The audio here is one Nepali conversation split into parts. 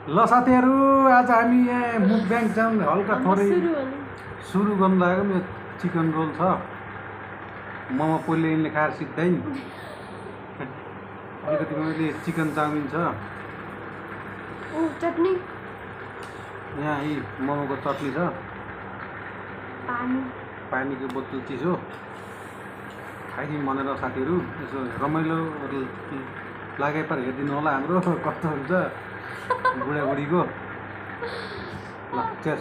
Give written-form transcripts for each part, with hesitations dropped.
ल साथीहरू आज हामी यहाँ मुकब्याङ च्यानल हल्का थोरै सुरु गर्नु लागेको यो चिकन रोल छ मोमो पहिले यिनले खाएर सिक्दैन अलिकति मैले चिकन चाउमिन छ चटनी यहाँ यी मोमोको चटनी छ पानीको बोतल चिसो खाइदिउँ भनेर साथीहरू यसो रमाइलो लागे पर हेरिदिनु होला हाम्रो कस्तो हुन्छ बुढाबुढीको ल चेस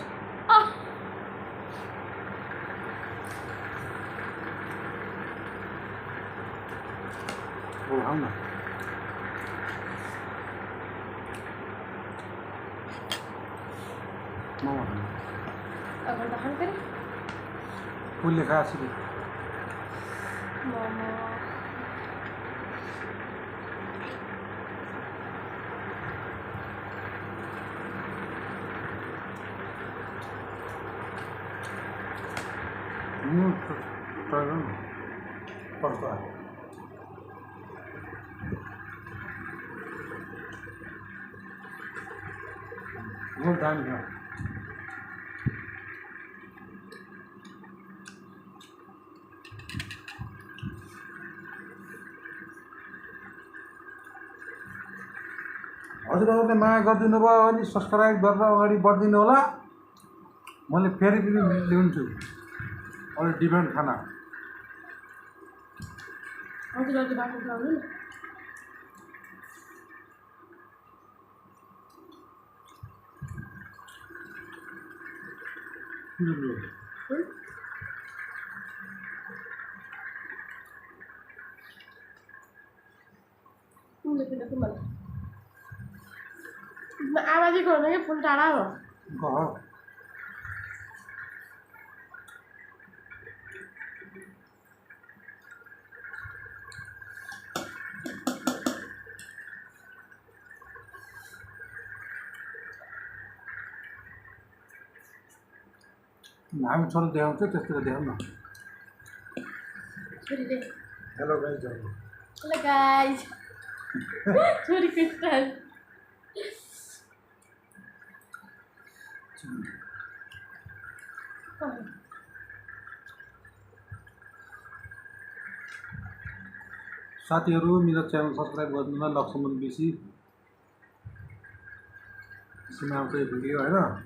आऊ न फुलले खाएको कस्तो आयो दामी छ हजुरहरूले माया गरिदिनु भयो अनि सब्सक्राइब गरेर अगाडि बढिदिनु होला मैले फेरि पनि ल्याउँछु अलिक डिफ्रेन्ट खाना आवाजै गर्नु कि फुल टाढा हो हामी छोरो देखाउँछ त्यस्तो देखाउँ न हेलो गाइज हेलो गाइज छोरी क्रिस्टल साथीहरू मेरो च्यानल सब्सक्राइब गरिदिनु होला लक्ष्मण बिसी यसमा आउँछ यो भिडियो होइन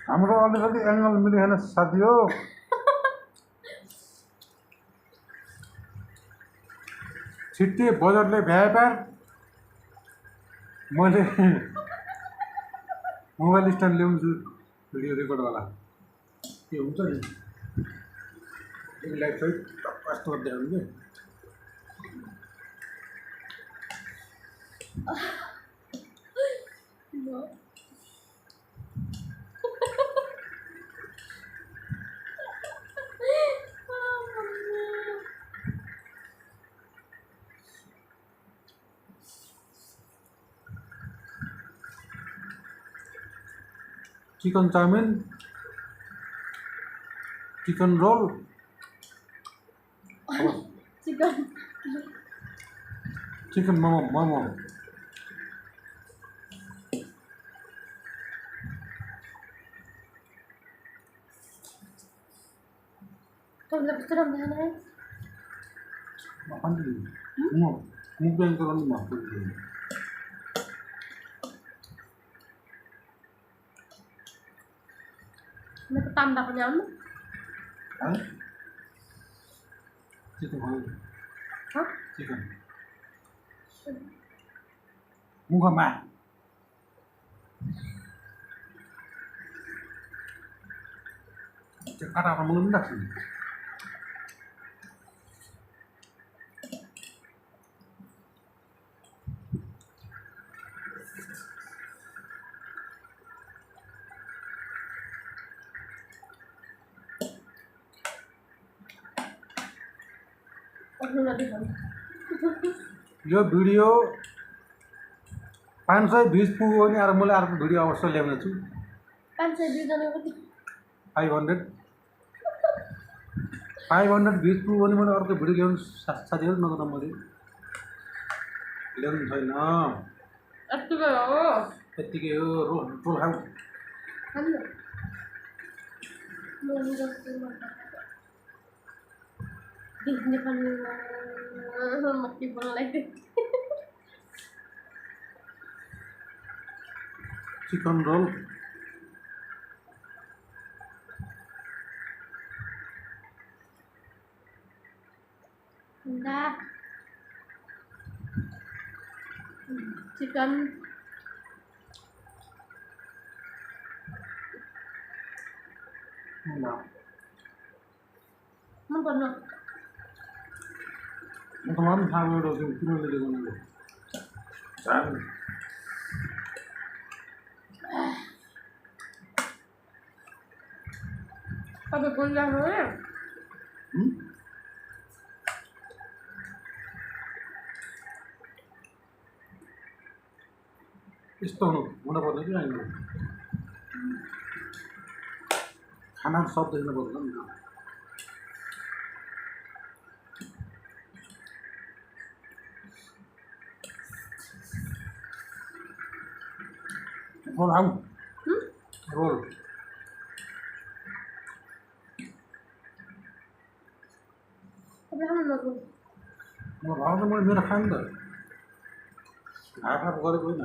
हाम्रो अलिकति एङ्गल मिलेन साथी हो छिट्टै बजटले भ्यापार मैले मोबाइल स्ट्यान्ड ल्याउँछु भिडियो रेकर्ड वाला के हुन्छ नि लाइट सहित कस्तो देखाउनु कि chicken chowmein chicken roll chicken momo momo mukbang गराउनु भएको मेरो तान्दा पनि आउनु चिकन मुखमा त्यो काटा मलाई पनि लाग्छ यो भिडियो 500 भ्युज पुग्यो भने अरू मैले अर्को भिडियो अवश्य ल्याउने छु 500 भ्युज पुग्यो भने मैले अर्को भिडियो ल्याउनु साथीहरू नगर्दा मैले ल्याउनु छैन यत्तिकै हो रोल खाऊ चिकन रोल चिकन मन पर्छ म त मन थाहा एउटा किनले ल्याउनु तपाईँ बोलिरहेको हो यस्तो हुनुपर्छ कि होइन खाना सब देख्नुपर्छ नि रोल आऊ रोल म भाउ त मैले मेरो खानु त हाफ गरेको होइन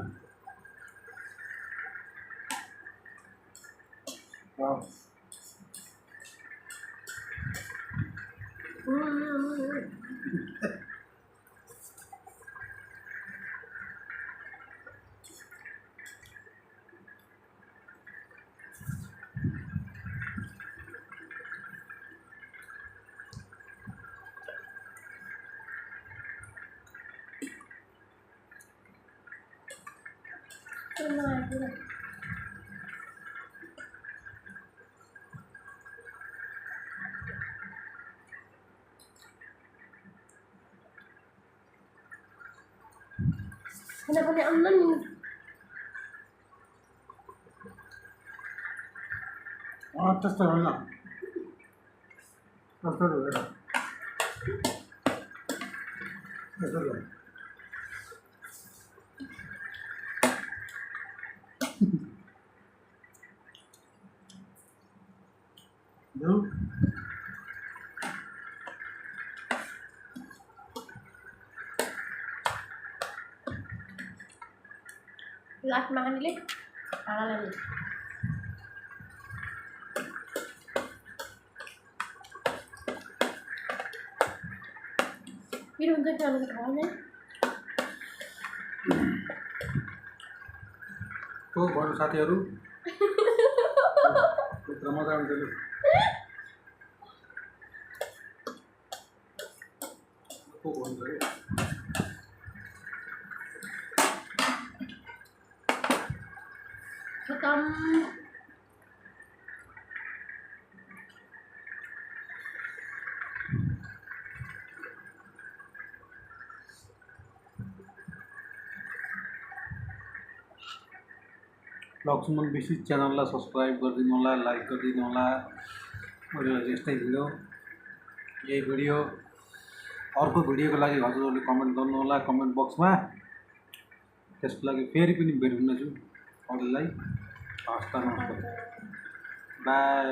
Kenapa dia aman? त्यस्तो होइन त्यस्तो होइन Last makan dulu. Tangan lagi. Ini untuk kalau ketawanya. तो भन्नु साथीहरू पुत्र मजा आउँछ लु को भन्छ रे खतम लक्ष्मण विशेष च्यानललाई सब्सक्राइब गरिदिनु होला लाइक गरिदिनु होला मैले यस्तै भिडियो यही भिडियो अर्को भिडियोको लागि हजुरहरूले कमेन्ट गर्नु होला कमेन्ट बक्समा त्यसको लागि फेरि पनि भेट हुनेछु अरूलाई हस्त नमस्ते बाई